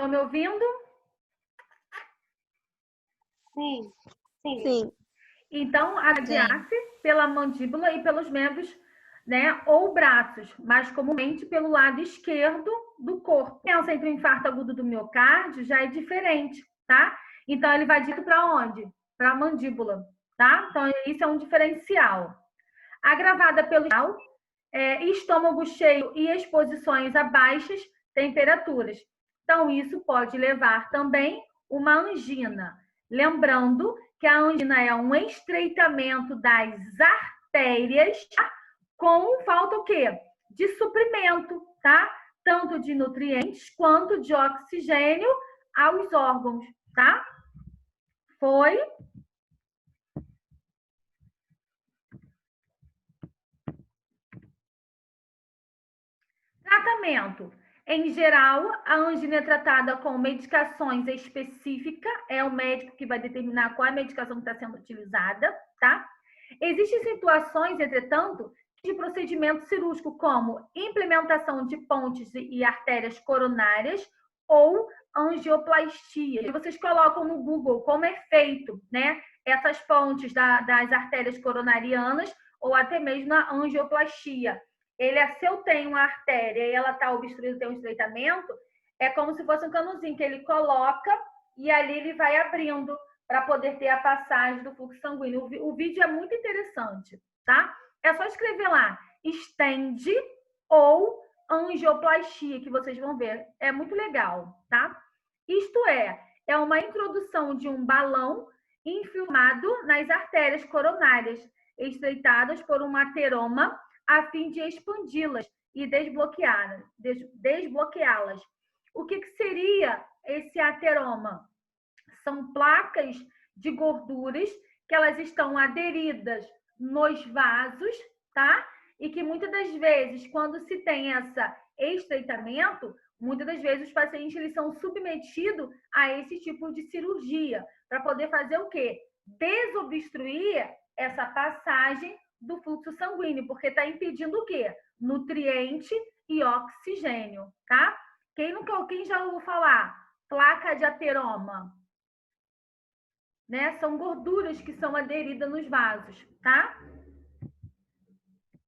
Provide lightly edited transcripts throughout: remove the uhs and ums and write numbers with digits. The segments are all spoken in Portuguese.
Estão me ouvindo? Sim. Sim. Então, irradiar-se pela mandíbula e pelos membros, né, ou braços, mais comumente pelo lado esquerdo do corpo. A diferença entre o infarto agudo do miocárdio já é diferente, tá? Então, ele vai direto para onde? Para a mandíbula, tá? Então, isso é um diferencial. Agravada pelo estômago cheio e exposições a baixas temperaturas. Então, isso pode levar também uma angina. Lembrando que a angina é um estreitamento das artérias com falta o quê? De suprimento, tá? Tanto de nutrientes quanto de oxigênio aos órgãos, tá? Foi? Tratamento. Em geral, a angina é tratada com medicações específicas, é o médico que vai determinar qual é a medicação que está sendo utilizada, tá? Existem situações, entretanto, de procedimento cirúrgico, como implementação de pontes e artérias coronárias ou angioplastia. E vocês colocam no Google como é feito, né? Essas pontes das artérias coronarianas ou até mesmo a angioplastia. Se eu tenho uma artéria e ela está obstruída, tem um estreitamento, é como se fosse um canuzinho que ele coloca e ali ele vai abrindo para poder ter a passagem do fluxo sanguíneo. O vídeo é muito interessante, tá? É só escrever lá, estende ou angioplastia, que vocês vão ver. É muito legal, tá? Isto é uma introdução de um balão infilmado nas artérias coronárias, estreitadas por um ateroma a fim de expandi-las e desbloqueá-las. O que seria esse ateroma? São placas de gorduras que elas estão aderidas nos vasos, tá? E que muitas das vezes, quando se tem esse estreitamento, muitas das vezes os pacientes eles são submetidos a esse tipo de cirurgia para poder fazer o quê? Desobstruir essa passagem do fluxo sanguíneo, porque está impedindo o quê? Nutriente e oxigênio, tá? Quem já ouviu falar? Placa de ateroma, né? São gorduras que são aderidas nos vasos, tá?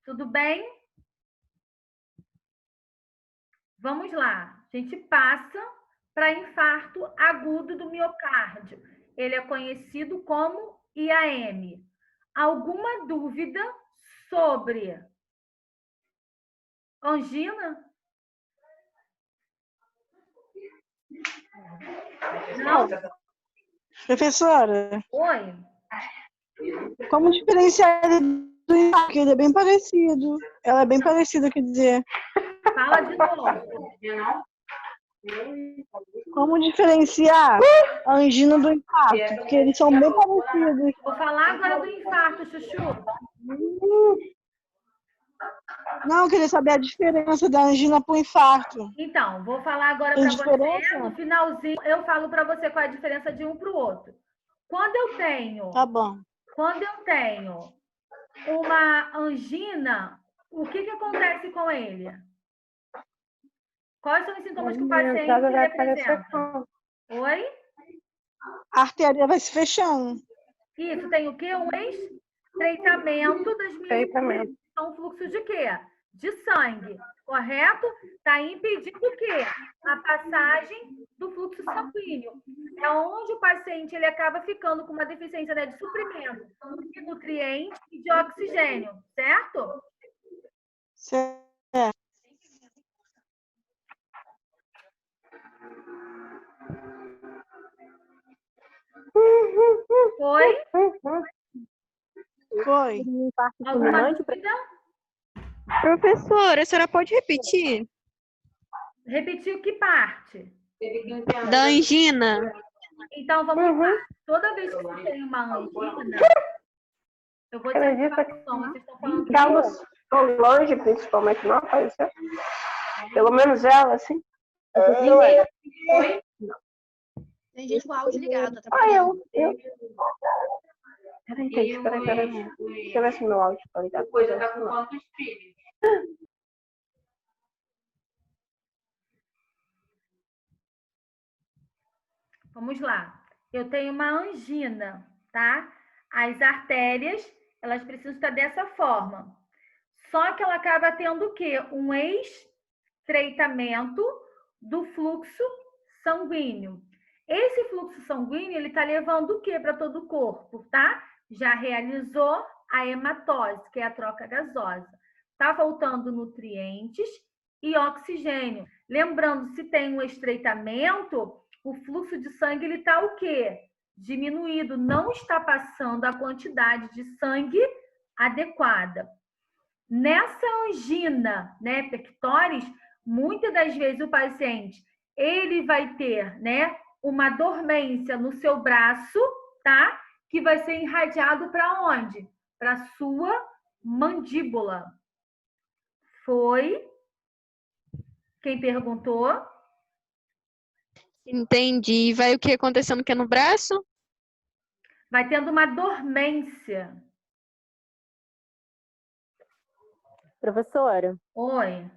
Tudo bem? Vamos lá. A gente passa para infarto agudo do miocárdio. Ele é conhecido como IAM. Alguma dúvida sobre angina? Não? Professora, Oi? como diferenciar ele do infarto? Ele é bem parecido. Ela é bem parecida, quer dizer. Fala de novo. Como diferenciar a angina do infarto? Porque eles são bem parecidos. Vou falar agora do infarto, Chuchu. Não, eu queria saber a diferença da angina para o infarto. Então, vou falar agora Tem para você. diferença? No finalzinho, eu falo para você qual é a diferença de um para o outro. Quando eu tenho Tá bom. uma angina, o que acontece com ele? Quais são os sintomas que o paciente apresenta? Oi? A artéria vai se fechando. Isso, tem o quê? Um estreitamento das minhas São fluxo de quê? De sangue, correto? Está impedindo o quê? A passagem do fluxo sanguíneo. É onde o paciente ele acaba ficando com uma deficiência, né, de suprimento de nutrientes e de oxigênio, certo? Certo. Foi? Foi. Alguma dúvida? Professora, a senhora pode repetir? Repetiu que parte? Da angina. Então, vamos lá. Toda vez que você tem uma angina, eu vou dizer que vocês estão falando Carlos Solange, principalmente, não apareceu. Pelo menos ela, assim. Foi? Tem gente com o áudio ligado. Eu. Peraí, gente, peraí. Deixa eu ver se meu áudio tá ligado. Depois já tá com quantos filhos? Vamos lá. Eu tenho uma angina, tá? As artérias, elas precisam estar dessa forma. Só que ela acaba tendo o quê? Um estreitamento do fluxo sanguíneo. Esse fluxo sanguíneo, ele tá levando o quê para todo o corpo, tá? Já realizou a hematose, que é a troca gasosa. Tá faltando nutrientes e oxigênio. Lembrando, se tem um estreitamento, o fluxo de sangue ele tá o quê? Diminuído, não está passando a quantidade de sangue adequada. Nessa angina, né, pectoris, muitas das vezes o paciente ele vai ter, né, uma dormência no seu braço, tá? Que vai ser irradiado para onde? Para sua mandíbula. Foi quem perguntou? Entendi. Vai o que acontecendo que é no braço? Vai tendo uma dormência. Professora, Oi.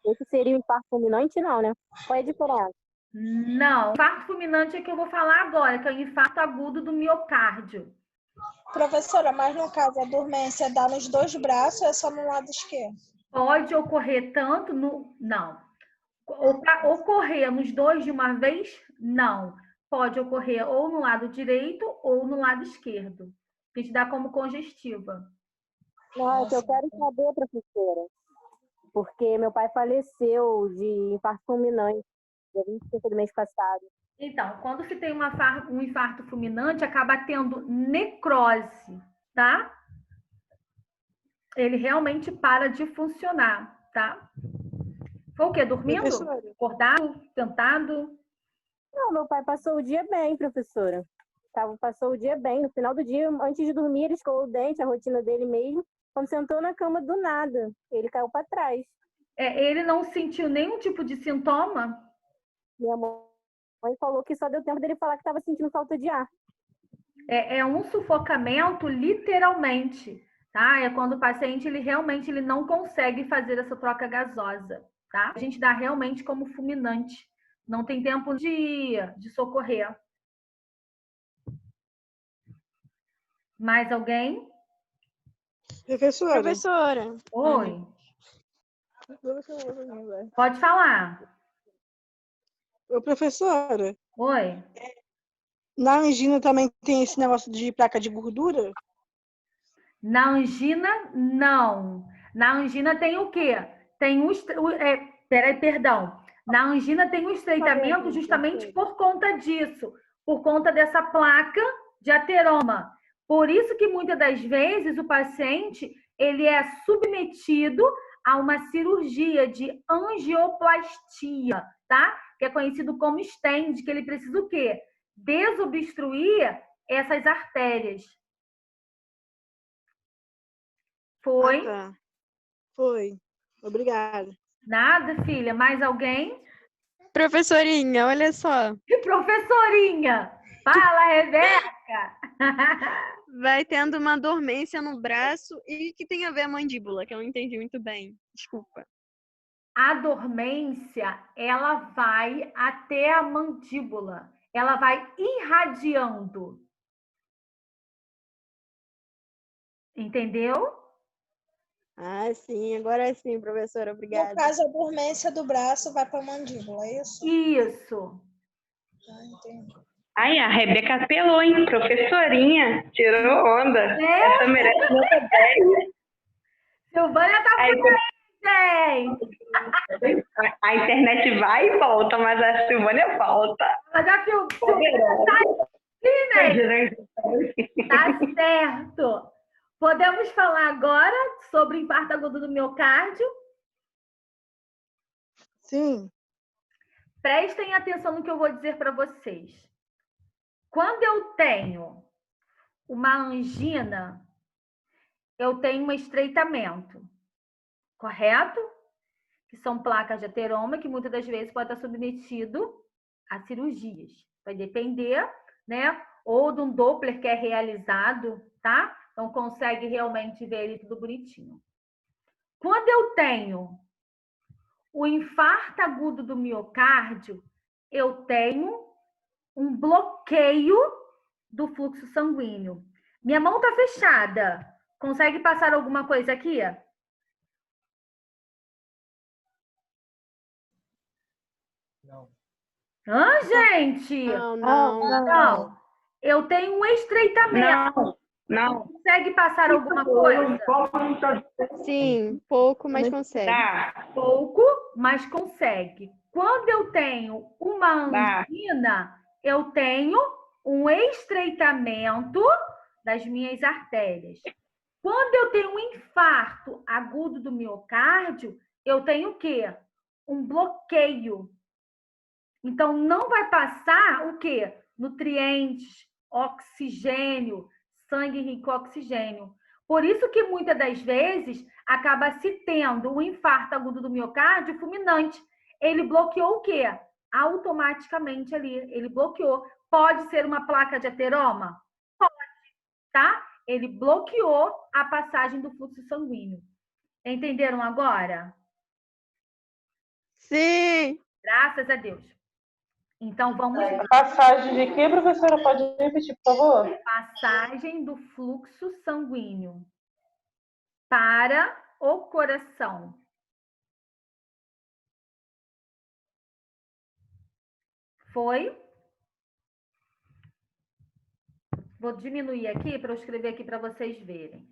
esse seria o infarto fulminante, não, né? Qual é a diferença? Não, infarto fulminante é que eu vou falar agora, que é o infarto agudo do miocárdio. Professora, mas no caso a dormência dá nos dois braços ou é só no lado esquerdo? Pode ocorrer tanto no. Não. Ocorrer nos dois de uma vez? Não. Pode ocorrer ou no lado direito ou no lado esquerdo. Que te dá como congestiva. Não, é que eu quero saber, professora, porque meu pai faleceu de infarto fulminante, dia 25 do mês passado. Então, quando se tem um infarto fulminante, acaba tendo necrose, tá? Ele realmente para de funcionar, tá? Foi o quê? Dormindo? Professora. Acordado? Sentado? Não, meu pai passou o dia bem, professora. Passou o dia bem. No final do dia, antes de dormir, ele escovou o dente, a rotina dele mesmo. Quando sentou na cama, do nada, ele caiu para trás. Ele não sentiu nenhum tipo de sintoma? Minha mãe falou que só deu tempo dele falar que estava sentindo falta de ar. É um sufocamento, literalmente, tá? É quando o paciente ele realmente ele não consegue fazer essa troca gasosa, tá? A gente dá realmente como fulminante. Não tem tempo de socorrer. Mais alguém? Professora. Professora. Oi. Pode falar. Ô, professora, Oi. na angina também tem esse negócio de placa de gordura? Na angina, não. Na angina tem o quê? Tem perdão. Na angina tem um estreitamento justamente por conta disso, por conta dessa placa de ateroma. Por isso que muitas das vezes o paciente ele é submetido a uma cirurgia de angioplastia, tá? Que é conhecido como stent, que ele precisa o quê? Desobstruir essas artérias. Foi? Ah, tá. Foi. Obrigada. Nada, filha. Mais alguém? Professorinha, olha só. E professorinha? Fala, Rebeca! Vai tendo uma dormência no braço e que tem a ver a mandíbula, que eu não entendi muito bem. Desculpa. A dormência, ela vai até a mandíbula. Ela vai irradiando. Entendeu? Ah, sim, agora sim, professora, obrigada. No caso, a dormência do braço vai para a mandíbula, é isso? Isso. Ah, entendi. Ai, a Rebeca apelou, hein? Professorinha, tirou onda. Essa merece nota 10. Silvânia tá Aí, por aí, gente. a internet vai e volta, mas a Silvânia volta. Mas a Silvânia tá aqui, né? Tá certo. Podemos falar agora sobre infarto agudo do miocárdio? Sim. Prestem atenção no que eu vou dizer para vocês. Quando eu tenho uma angina, eu tenho um estreitamento, correto? Que são placas de ateroma que muitas das vezes pode estar submetido a cirurgias. Vai depender, né? Ou de um Doppler que é realizado, tá? Então consegue realmente ver ele tudo bonitinho. Quando eu tenho o infarto agudo do miocárdio, eu tenho um bloqueio do fluxo sanguíneo. Minha mão está fechada. Consegue passar alguma coisa aqui? Não. Gente? Não. Eu tenho um estreitamento. Não. Consegue passar alguma coisa? Sim, pouco, mas consegue. Dá. Pouco, mas consegue. Quando eu tenho uma angina, eu tenho um estreitamento das minhas artérias. Quando eu tenho um infarto agudo do miocárdio, eu tenho o quê? Um bloqueio. Então, não vai passar o quê? Nutrientes, oxigênio, sangue rico em oxigênio. Por isso que muitas das vezes acaba se tendo um infarto agudo do miocárdio fulminante. Ele bloqueou o quê? Automaticamente ali, ele bloqueou. Pode ser uma placa de ateroma? Pode, tá? Ele bloqueou a passagem do fluxo sanguíneo. Entenderam agora? Sim! Graças a Deus. Então, vamos lá. Passagem de quê, professora? Pode repetir, por favor? Passagem do fluxo sanguíneo para o coração. Foi? Vou diminuir aqui para eu escrever aqui para vocês verem.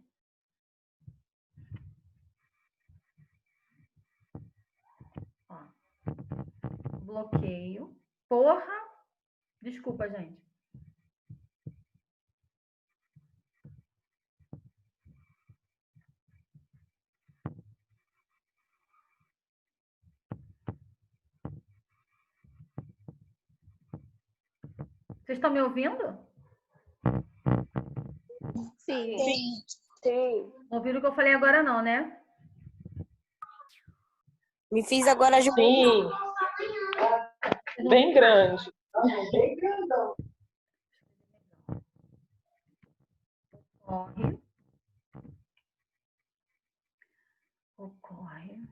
Ó. Bloqueio. Porra! Desculpa, gente. Vocês estão me ouvindo? Sim. Sim. Não ouviram o que eu falei agora, não, né? Me fiz agora de Sim. Bem grande. Ocorre. Ocorre.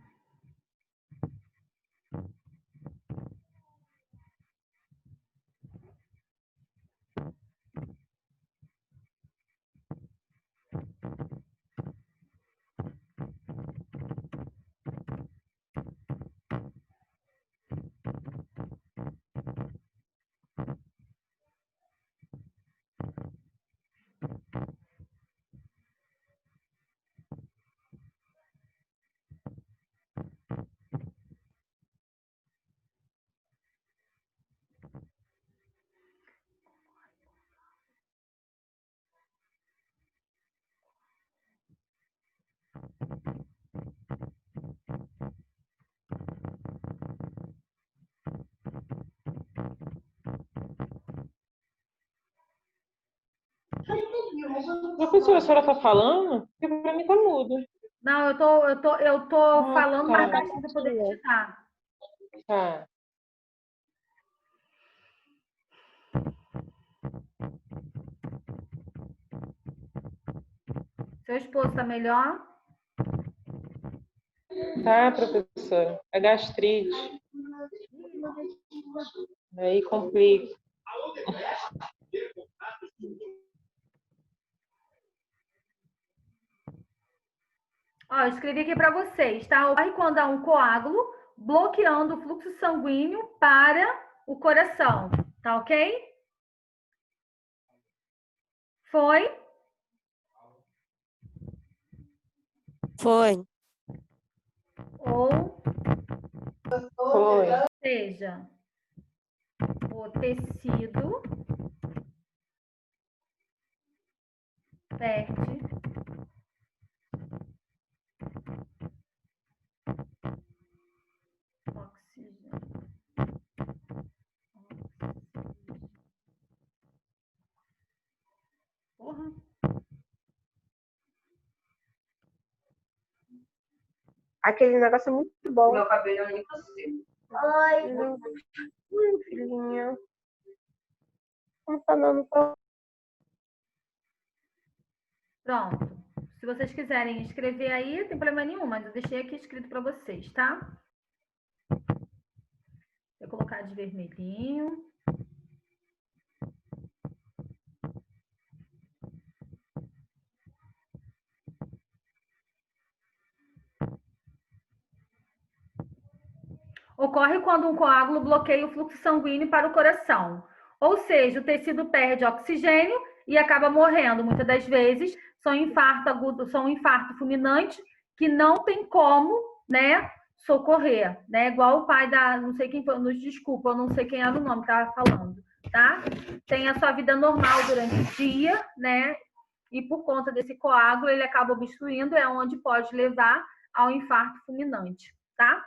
Professora, a senhora está falando? Porque para mim está mudo. Não, eu tô falando mais baixinho para poder digitar. Tá. Seu esposo tá melhor? Tá, professora. É gastrite. Aí complica. Ó, eu escrevi aqui para vocês, tá? Ocorre quando há um coágulo bloqueando o fluxo sanguíneo para o coração, tá ok? Foi? Foi. Ou Foi. seja, o tecido perde oxigênio. Porra. Aquele negócio é muito bom. Meu cabelo é muito seco. Ai, filhinha. Não tá dando pra... Pronto. Se vocês quiserem escrever aí, não tem problema nenhum, mas eu deixei aqui escrito para vocês, tá? Vou colocar de vermelhinho. Ocorre quando um coágulo bloqueia o fluxo sanguíneo para o coração. Ou seja, o tecido perde oxigênio e acaba morrendo. Muitas das vezes são infarto agudo, são um infarto fulminante que não tem como, né, socorrer, né? Igual o pai da, não sei quem foi, nos desculpa, eu não sei quem era o nome que estava falando, tá? Tem a sua vida normal durante o dia, né? E por conta desse coágulo, ele acaba obstruindo, é onde pode levar ao infarto fulminante, tá?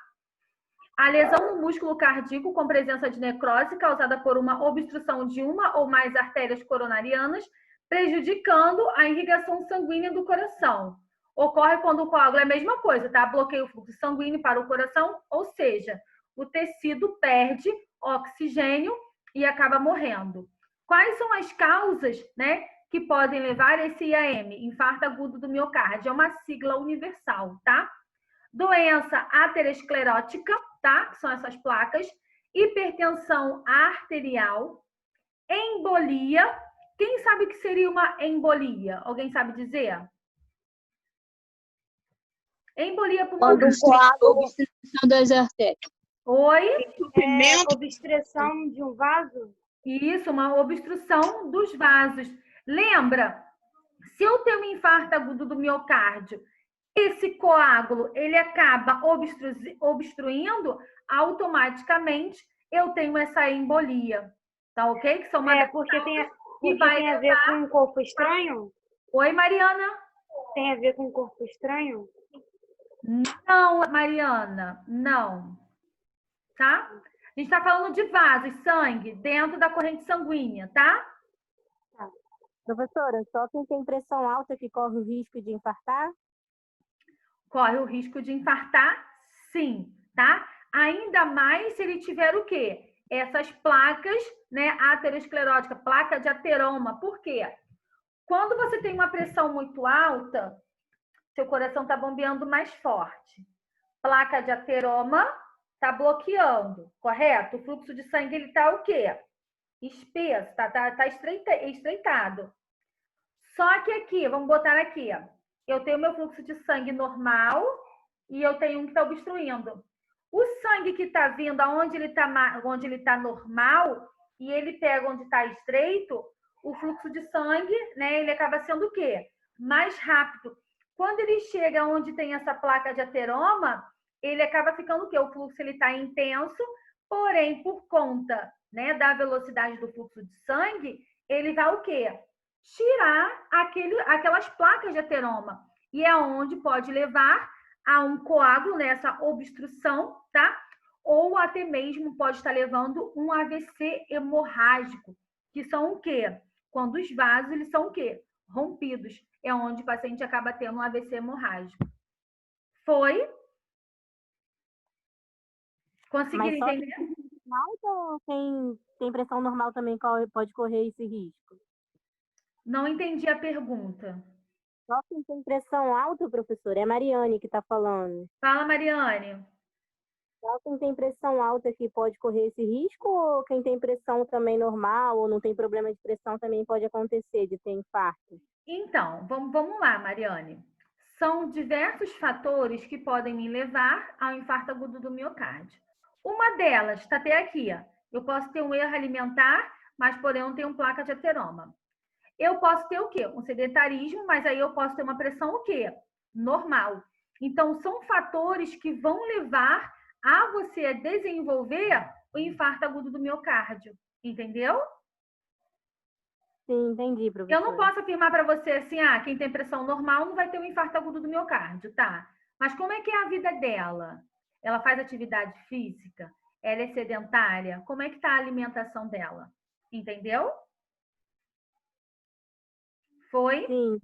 A lesão no músculo cardíaco com presença de necrose causada por uma obstrução de uma ou mais artérias coronarianas, prejudicando a irrigação sanguínea do coração. Ocorre quando o coágulo é a mesma coisa, tá? Bloqueia o fluxo sanguíneo para o coração, ou seja, o tecido perde oxigênio e acaba morrendo. Quais são as causas, né, que podem levar a esse IAM, infarto agudo do miocárdio? É uma sigla universal, tá? Doença aterosclerótica, tá? Que são essas placas. Hipertensão arterial. Embolia. Quem sabe o que seria uma embolia? Alguém sabe dizer? Embolia pulmonar. Obstrução das artérias. Oi? Obstrução de um vaso? Isso, uma obstrução dos vasos. Lembra? Se eu tenho um infarto agudo do miocárdio, esse coágulo, ele acaba obstruindo, automaticamente eu tenho essa embolia, tá ok? Que são uma Porque tem a ver com um corpo estranho? Oi, Mariana? Tem a ver com um corpo estranho? Não, Mariana, não. Tá? A gente tá falando de vasos, sangue, dentro da corrente sanguínea, tá? Professora, só quem tem pressão alta que corre o risco de infartar? Corre o risco de infartar, sim, tá? Ainda mais se ele tiver o quê? Essas placas, né, aterosclerótica, placa de ateroma. Por quê? Quando você tem uma pressão muito alta, seu coração está bombeando mais forte. Placa de ateroma está bloqueando, correto? O fluxo de sangue ele está o quê? Espesso, tá estreitado. Só que aqui, vamos botar aqui, ó. Eu tenho meu fluxo de sangue normal e eu tenho um que está obstruindo. O sangue que está vindo aonde ele está normal e ele pega onde está estreito, o fluxo de sangue, né, ele acaba sendo o quê? Mais rápido. Quando ele chega onde tem essa placa de ateroma, ele acaba ficando o quê? O fluxo ele está intenso, porém, por conta, né, da velocidade do fluxo de sangue, ele vai o quê? Tirar aquelas placas de ateroma. E é onde pode levar a um coágulo, nessa obstrução, tá? Ou até mesmo pode estar levando um AVC hemorrágico, que são o quê? Quando os vasos, eles são o quê? Rompidos. É onde o paciente acaba tendo um AVC hemorrágico. Foi? Conseguiram entender? Ou quem tem pressão normal também pode correr esse risco? Não entendi a pergunta. Só quem tem pressão alta, professor, é a Mariane que está falando. Fala, Mariane. Só quem tem pressão alta que pode correr esse risco ou quem tem pressão também normal ou não tem problema de pressão também pode acontecer de ter infarto? Então, vamos lá, Mariane. São diversos fatores que podem me levar ao infarto agudo do miocárdio. Uma delas está até aqui, ó. Eu posso ter um erro alimentar, mas porém não tenho placa de ateroma. Eu posso ter o quê? Um sedentarismo, mas aí eu posso ter uma pressão o quê? Normal. Então, são fatores que vão levar a você desenvolver o infarto agudo do miocárdio. Entendeu? Sim, entendi, professor. Eu não posso afirmar para você assim, quem tem pressão normal não vai ter um infarto agudo do miocárdio, tá? Mas como é que é a vida dela? Ela faz atividade física? Ela é sedentária? Como é que está a alimentação dela? Entendeu? Foi? Sim.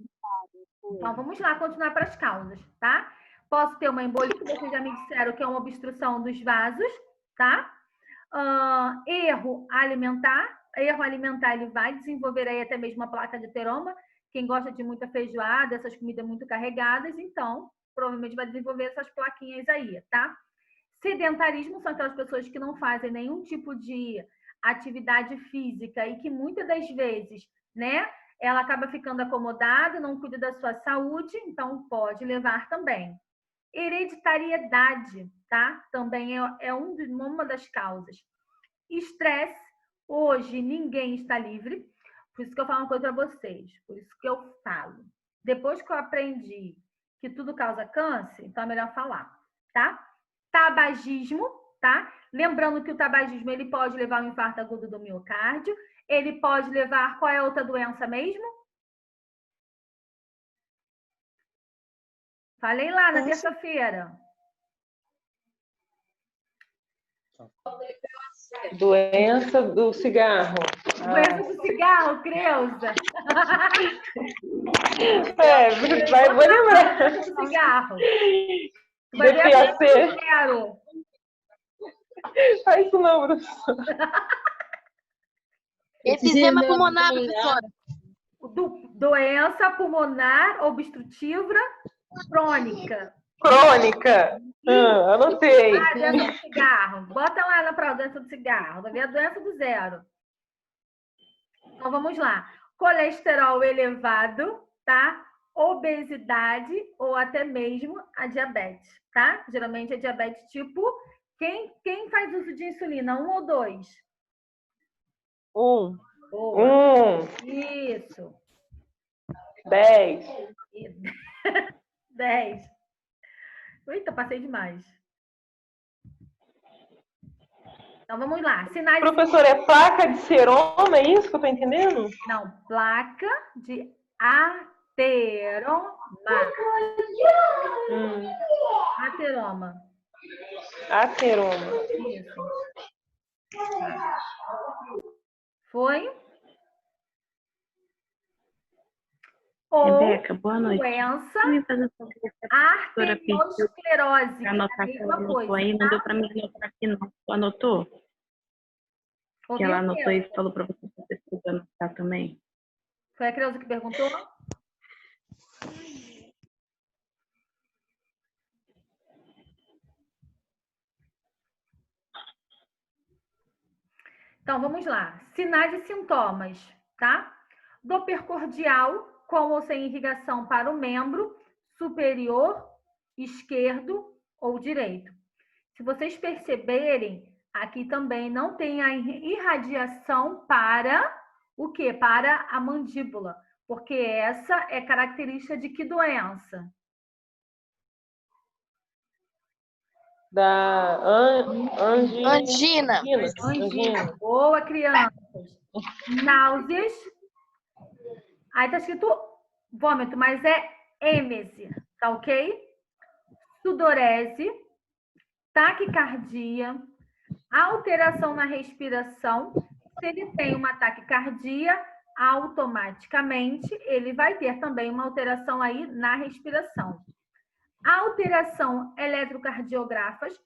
Então, vamos lá continuar para as causas, tá? Posso ter uma embolia, que vocês já me disseram que é uma obstrução dos vasos, tá? Erro alimentar. Erro alimentar, ele vai desenvolver aí até mesmo uma placa de ateroma. Quem gosta de muita feijoada, essas comidas muito carregadas, então, provavelmente vai desenvolver essas plaquinhas aí, tá? Sedentarismo são aquelas pessoas que não fazem nenhum tipo de atividade física e que muitas das vezes, né, ela acaba ficando acomodada, não cuida da sua saúde, então pode levar também. Hereditariedade, tá? Também é uma das causas. Estresse, hoje ninguém está livre, por isso que eu falo uma coisa para vocês, por isso que eu falo. Depois que eu aprendi que tudo causa câncer, então é melhor falar, tá? Tabagismo, tá? Lembrando que o tabagismo ele pode levar a um infarto agudo do miocárdio, ele pode levar, qual é a outra doença mesmo? Falei lá na terça-feira. Doença do cigarro. Doença do cigarro, Creuza. Vou lembrar. Doença do cigarro. Vai ver a DPAC. doença do zero. Faz isso não, professora. Efizema pulmonar, professora. Doença pulmonar obstrutiva crônica. Crônica. Anotei. Doença do cigarro. Bota lá na prova, doença do cigarro. Vai ver a doença do zero. Então, vamos lá. Colesterol elevado, tá? Obesidade ou até mesmo a diabetes, tá? Geralmente é diabetes tipo... Quem faz uso de insulina? 1 ou 2? 1. Boa. Isso. 10. 10. Eita, passei demais. Então, vamos lá. Sinais... Professor, é placa de seroma, é isso que eu tô entendendo? Não, placa de ateroma. Ateroma. Isso. Foi? Ou Rebeca, boa noite. doença Me faz um favor, a professora pediu arteriosclerose. para anotar que ela anotou aí, não deu para me anotar aqui não. Tu anotou? Que ela anotou e falou para você que você precisa anotar também. Foi a Creuza que perguntou? Então, vamos lá. Sinais e sintomas, tá? Dor cordial, com ou sem irrigação para o membro superior, esquerdo ou direito. Se vocês perceberem, aqui também não tem a irradiação para o quê? Para a mandíbula, porque essa é característica de que doença? Da Angina. Angina. Boa, crianças. Náuseas. Aí tá escrito vômito, mas é êmese, tá ok? Sudorese, taquicardia, alteração na respiração. Se ele tem uma taquicardia, automaticamente ele vai ter também uma alteração aí na respiração. Alteração eletrocardiográficas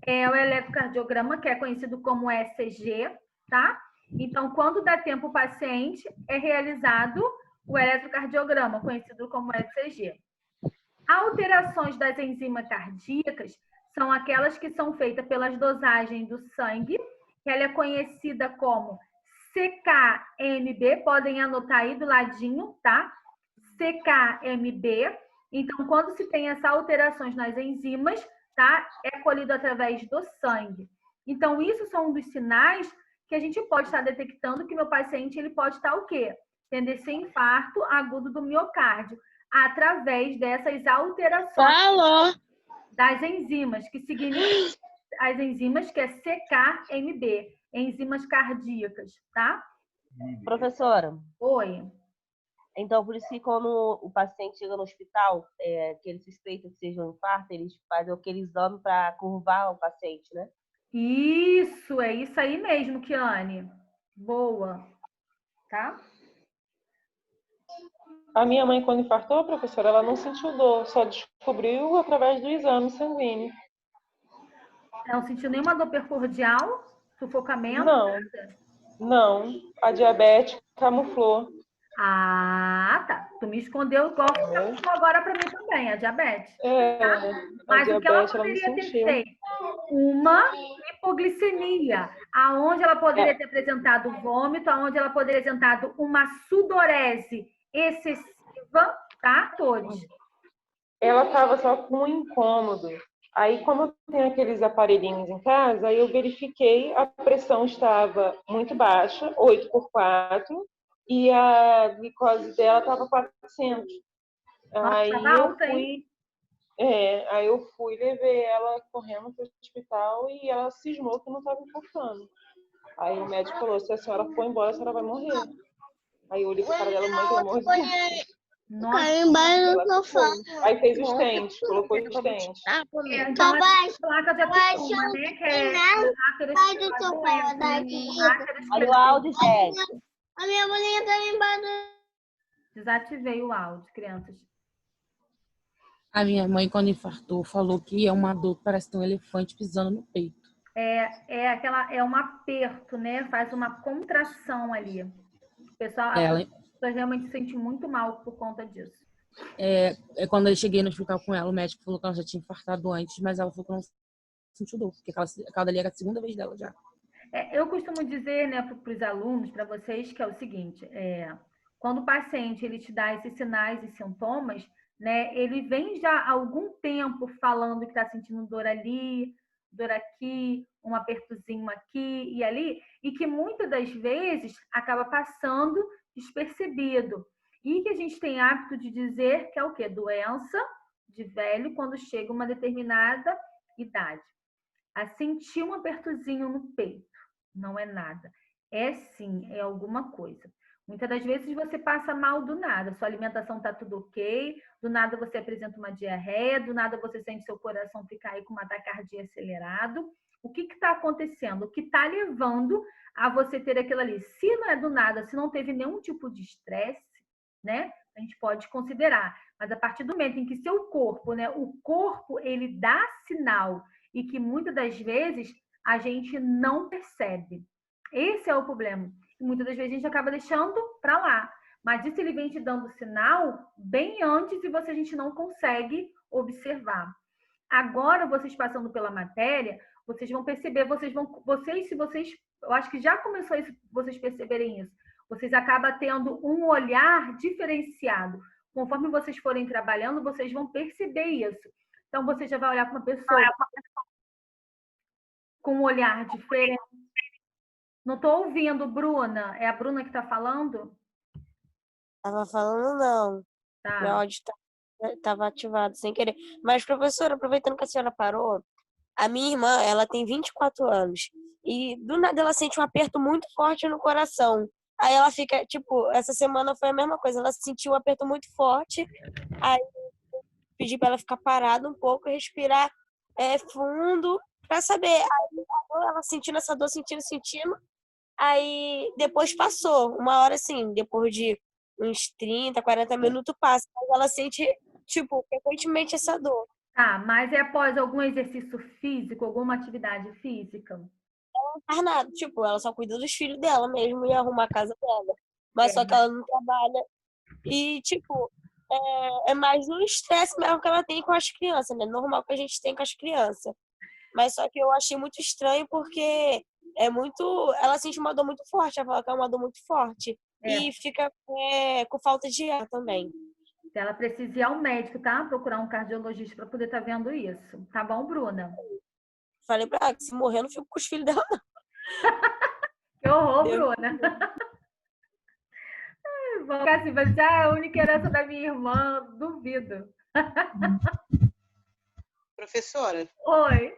é o eletrocardiograma, que é conhecido como ECG, tá? Então, quando dá tempo ao paciente, é realizado o eletrocardiograma, conhecido como ECG. Alterações das enzimas cardíacas são aquelas que são feitas pelas dosagens do sangue, que ela é conhecida como CKMB, podem anotar aí do ladinho, tá? CKMB. Então, quando se tem essas alterações nas enzimas, tá? É colhido através do sangue. Então, isso são um dos sinais que a gente pode estar detectando que meu paciente ele pode estar o quê? Tendo esse infarto agudo do miocárdio, através dessas alterações das enzimas, que significa as enzimas que é CKMB, enzimas cardíacas, tá? Professora. Oi. Então, por isso que quando o paciente chega no hospital, que ele suspeita que seja um infarto, eles fazem aquele exame para curvar o paciente, né? Isso, é isso aí mesmo, Kiane. Boa. Tá? A minha mãe, quando infartou, professora, ela não sentiu dor, só descobriu através do exame sanguíneo. Não sentiu nenhuma dor percordial? Sufocamento? Não. A diabetes camuflou. Ah, tá. Tu me escondeu igual que agora para mim também, a diabetes. Tá? Mas o que ela poderia ter feito? Uma hipoglicemia, aonde ela poderia ter apresentado vômito, aonde ela poderia ter apresentado uma sudorese excessiva, tá? Todos. ela estava só com um incômodo. Aí, como eu tenho aqueles aparelhinhos em casa, aí eu verifiquei, a pressão estava muito baixa, 8/4, e a glicose dela estava 400. Nossa, Aí tava eu alta, hein? fui, levei ela correndo para o hospital e ela cismou que não estava importando. Aí o médico falou, se a senhora for embora, a senhora vai morrer. Aí eu olhei para cara dela, mãe, pelo amor de Deus. Nossa, Ela ficou. Aí fez os dentes, colocou os dentes. então as placas de atipoma, né? Que é Olha o áudio, gente. A minha bolinha tá embaixo. Desativei o áudio, crianças. A minha mãe, quando infartou, falou que é uma dor que parece ter um elefante pisando no peito. É um aperto, né? Faz uma contração ali. O pessoal, a pessoa realmente se sente muito mal por conta disso. Quando eu cheguei no hospital com ela, o médico falou que ela já tinha infartado antes, mas ela falou que não sentiu dor, porque aquela dali era a segunda vez dela já. Eu costumo dizer, né, para os alunos, para vocês, que é o seguinte, quando o paciente ele te dá esses sinais e sintomas, né, ele vem já há algum tempo falando que está sentindo dor ali, dor aqui, um apertozinho aqui e ali, e que muitas das vezes acaba passando despercebido. E que a gente tem hábito de dizer que é o quê? Doença de velho quando chega uma determinada idade. A sentir um apertozinho no peito não é nada. É sim, é alguma coisa. Muitas das vezes você passa mal do nada, sua alimentação está tudo ok, do nada você apresenta uma diarreia, do nada você sente seu coração ficar aí com uma taquicardia acelerado. O que está acontecendo? O que está levando a você ter aquilo ali? Se não é do nada, se não teve nenhum tipo de estresse, né? A gente pode considerar. Mas a partir do momento em que seu corpo, né? O corpo, ele dá sinal e que muitas das vezes a gente não percebe. Esse é o problema. E muitas das vezes a gente acaba deixando para lá. Mas isso ele vem te dando sinal bem antes e a gente não consegue observar. Agora, vocês passando pela matéria, vocês vão perceber, eu acho que já começou isso, vocês perceberem isso. Vocês acabam tendo um olhar diferenciado. Conforme vocês forem trabalhando, vocês vão perceber isso. Então, você já vai olhar para uma pessoa com um olhar diferente. Não estou ouvindo, Bruna. É a Bruna que está falando? Estava falando, não. Tá. Meu áudio estava ativado sem querer. Mas, professora, aproveitando que a senhora parou, a minha irmã, ela tem 24 anos. E, do nada, ela sente um aperto muito forte no coração. Aí ela fica, tipo, essa semana foi a mesma coisa. Ela sentiu um aperto muito forte. Aí eu pedi para ela ficar parada um pouco, respirar fundo, para saber. Aí ela sentindo essa dor, sentindo. Aí depois passou. Uma hora, assim, depois de uns 30, 40 minutos passa. Mas ela sente, tipo, frequentemente essa dor. Tá, mas é após algum exercício físico, alguma atividade física? Ela não faz nada, tipo, ela só cuida dos filhos dela mesmo e arruma a casa dela. Mas só que ela não trabalha. E, tipo, é mais um estresse mesmo que ela tem com as crianças, né? Normal que a gente tem com as crianças. Mas só que eu achei muito estranho porque ela sente uma dor muito forte, ela fala que é uma dor muito forte. E fica com falta de ar também. Ela precisa ir ao médico, tá? Procurar um cardiologista para poder estar vendo isso. Tá bom, Bruna? Falei pra ela que se morrer, eu não fico com os filhos dela, não. Que horror, Bruna. Vamos ficar assim, vai ser a única herança da minha irmã, duvido. Professora. Oi.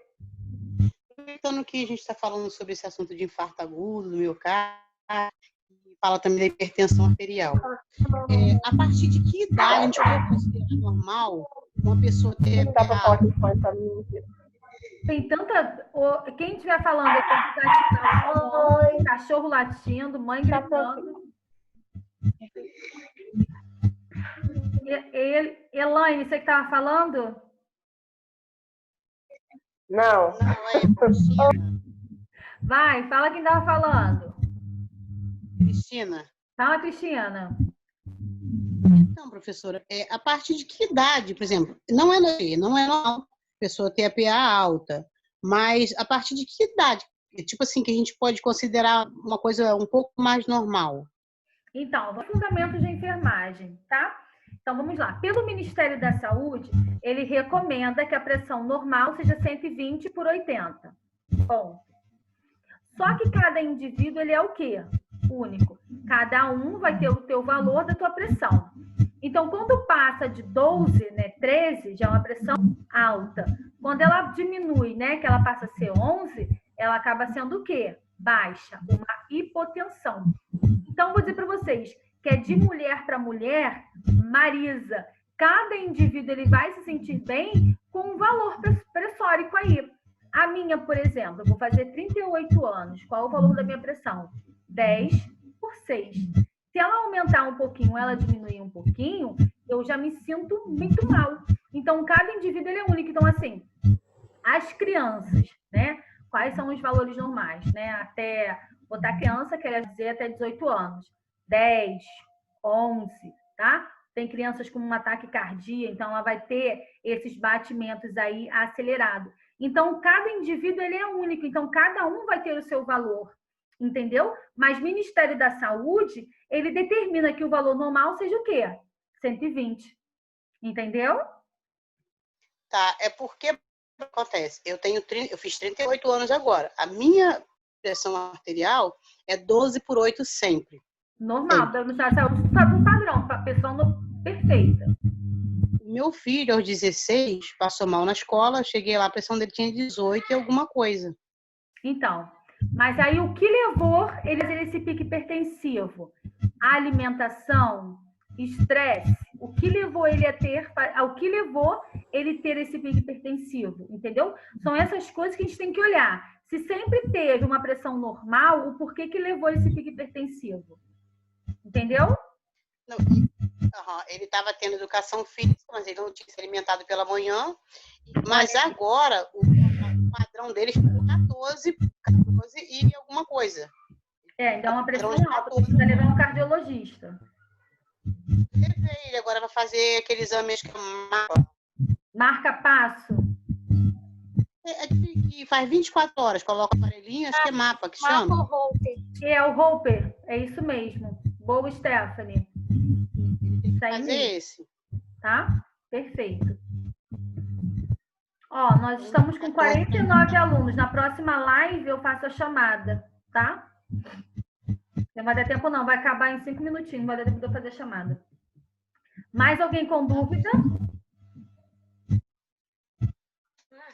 Aproveitando que a gente está falando sobre esse assunto de infarto agudo, do miocárdio, fala também da hipertensão arterial. A partir de que idade a gente pode considerar normal uma pessoa ter... Tem tanta... Quem estiver falando, tem cachorro latindo, mãe gritando. Elaine, você que estava falando? Não. Cristina. Vai, fala quem estava falando. Cristina. Fala, Cristina. Então, professora, a partir de que idade, por exemplo, não é normal a pessoa ter a PA alta, mas a partir de que idade, tipo assim, que a gente pode considerar uma coisa um pouco mais normal? Então, fundamentos de enfermagem, tá? Então, vamos lá. Pelo Ministério da Saúde, ele recomenda que a pressão normal seja 120 por 80. Bom, só que cada indivíduo, ele é o quê? Único. Cada um vai ter o teu valor da tua pressão. Então, quando passa de 12, né, 13, já é uma pressão alta. Quando ela diminui, né, que ela passa a ser 11, ela acaba sendo o quê? Baixa, uma hipotensão. Então, vou dizer para vocês que é de mulher para mulher, Marisa, cada indivíduo ele vai se sentir bem com um valor pressórico aí. A minha, por exemplo, eu vou fazer 38 anos. Qual é o valor da minha pressão? 10 por 6. Se ela aumentar um pouquinho, ela diminuir um pouquinho, eu já me sinto muito mal. Então, cada indivíduo ele é único. Então, assim, as crianças, né? Quais são os valores normais, né? Até botar criança, quer dizer, até 18 anos. 10, 11, tá? Tem crianças com um ataque cardíaco, então ela vai ter esses batimentos aí acelerados. Então, cada indivíduo ele é único, então cada um vai ter o seu valor, entendeu? Mas o Ministério da Saúde, ele determina que o valor normal seja o quê? 120, entendeu? Tá, é porque acontece, eu fiz 38 anos agora, a minha pressão arterial é 12 por 8 sempre. Normal, da Ministério da Saúde faz um padrão, para a pessoa perfeita. Meu filho, aos 16, passou mal na escola, cheguei lá, a pressão dele tinha 18 e alguma coisa. Então, mas aí o que levou ele a ter esse pique hipertensivo? A alimentação, estresse, o que levou ele a ter, ao que levou ele ter esse pique hipertensivo, entendeu? São essas coisas que a gente tem que olhar. Se sempre teve uma pressão normal, o porquê que levou esse pique hipertensivo? Entendeu? Não, ele estava tendo educação física, mas ele não tinha se alimentado pela manhã. Mas agora, o padrão dele ficou 14 e alguma coisa. Então a pressão alta, precisa levar um cardiologista. Ele agora vai fazer aquele exame, acho que é mapa. Marca-passo? Que faz 24 horas, coloca o aparelhinho, acho que é mapa, que chama. Mapa Holter. É o Roper, é isso mesmo. Boa, Stephanie. Fazer esse. Tá? Perfeito. Ó, nós estamos com 49 alunos. Na próxima live eu faço a chamada, tá? Não vai dar tempo não, vai acabar em 5 minutinhos, não vai dar tempo de eu fazer a chamada. Mais alguém com dúvida?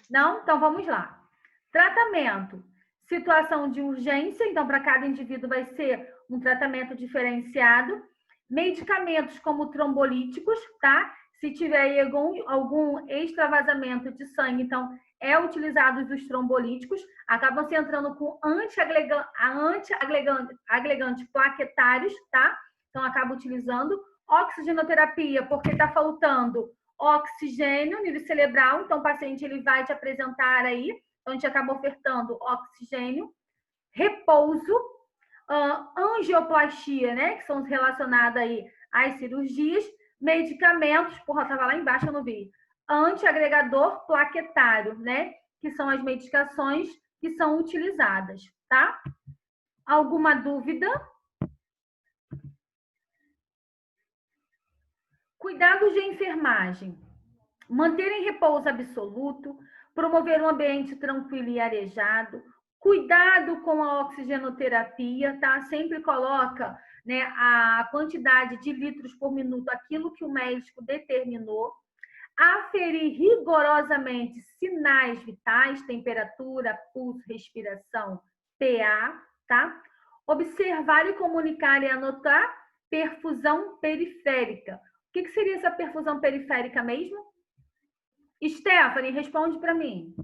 Não? Então vamos lá. Tratamento. Situação de urgência, então para cada indivíduo vai ser um tratamento diferenciado. Medicamentos como trombolíticos, tá? Se tiver aí algum extravasamento de sangue, então é utilizado os trombolíticos, acabam se entrando com antiagregantes plaquetários, tá? Então acaba utilizando oxigenoterapia, porque está faltando oxigênio nível cerebral, então o paciente ele vai te apresentar aí, então a gente acaba ofertando oxigênio, repouso, angioplastia, né, que são relacionadas aí às cirurgias, medicamentos, porra, estava lá embaixo, eu não vi, antiagregador plaquetário, né, que são as medicações que são utilizadas, tá? Alguma dúvida? Cuidados de enfermagem. Manter em repouso absoluto, promover um ambiente tranquilo e arejado, cuidado com a oxigenoterapia, tá? Sempre coloca, né, a quantidade de litros por minuto, aquilo que o médico determinou. Aferir rigorosamente sinais vitais, temperatura, pulso, respiração, PA, tá? Observar e comunicar e anotar perfusão periférica. O que seria essa perfusão periférica mesmo? Stephanie, responde para mim.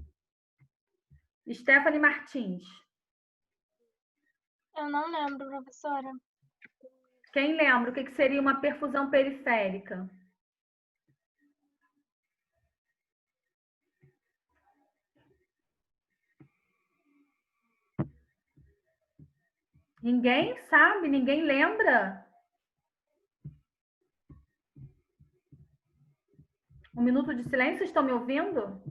Stephanie Martins. Eu não lembro, professora. Quem lembra o que seria uma perfusão periférica? Ninguém sabe? Ninguém lembra? Um minuto de silêncio, estão me ouvindo?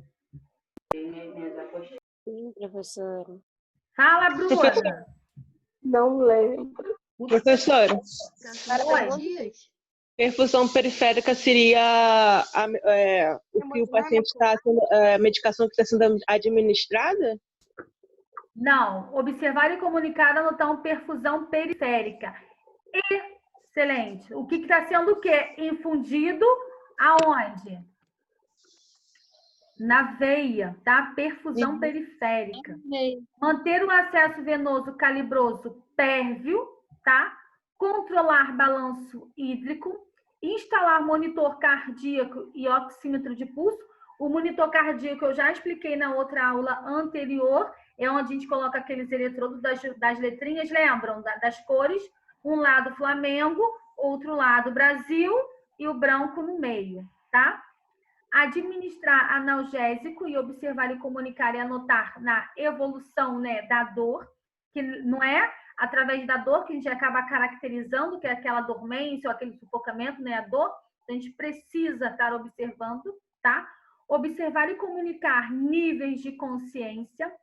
Sim, professora. Fala, Bruna. Não lembro. Professora. Oi. Perfusão periférica seria o que o paciente está sendo, a medicação que está sendo administrada? Não, observar e comunicar anotar perfusão periférica. Excelente. O que está sendo o quê? Infundido aonde? Na veia, tá? Perfusão periférica. Manter o acesso venoso calibroso pérvio, tá? Controlar balanço hídrico, instalar monitor cardíaco e oxímetro de pulso. O monitor cardíaco eu já expliquei na outra aula anterior, é onde a gente coloca aqueles eletrodos das letrinhas, lembram? Das cores, um lado Flamengo, outro lado Brasil e o branco no meio, tá? Administrar analgésico e observar e comunicar e anotar na evolução, né, da dor, que não é através da dor que a gente acaba caracterizando, que é aquela dormência ou aquele sufocamento, né, a dor. Então, a gente precisa estar observando, tá? Observar e comunicar níveis de consciência,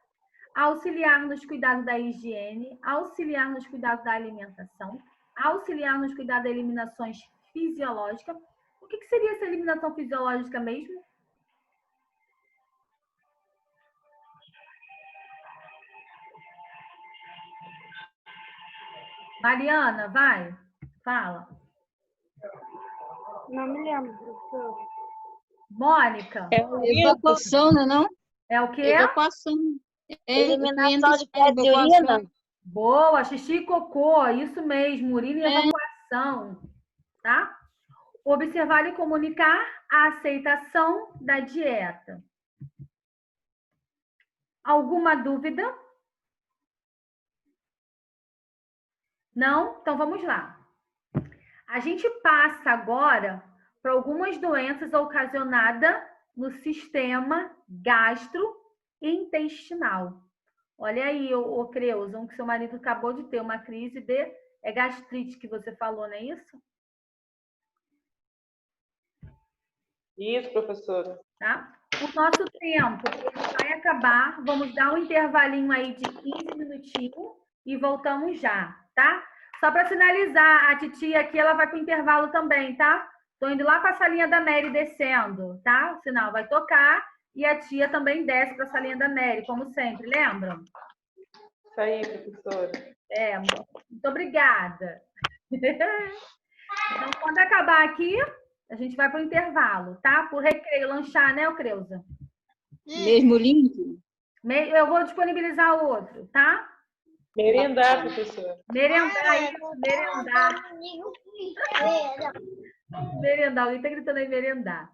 auxiliar nos cuidados da higiene, auxiliar nos cuidados da alimentação, auxiliar nos cuidados das eliminações fisiológicas. O que seria essa eliminação fisiológica mesmo? Mariana, vai. Fala. Não me lembro, professor. Mônica. Evacuação, não é não? É o quê? Evacuação. Eliminação de fezes e urina. Boa, xixi e cocô, isso mesmo, urina e evacuação, tá? Observar e comunicar a aceitação da dieta. Alguma dúvida? Não? Então vamos lá. A gente passa agora para algumas doenças ocasionadas no sistema gastrointestinal. Olha aí, ô Creuson, que seu marido acabou de ter uma crise de gastrite que você falou, não é isso? Isso, professora. Tá? O nosso tempo vai acabar. Vamos dar um intervalinho aí de 15 minutinhos e voltamos já, tá? Só para finalizar, a titia aqui, ela vai para o intervalo também, tá? Tô indo lá para a salinha da Mary descendo, tá? O sinal vai tocar e a tia também desce para a salinha da Mary, como sempre, lembram? Isso aí, professora. Muito obrigada. Então, quando acabar aqui, a gente vai para o intervalo, tá? Por recreio, lanchar, né, Creuza? Mesmo link? Eu vou disponibilizar o outro, tá? Merendar, professora. Merendar, isso, merendar. Merendar, alguém tá gritando aí, merendar.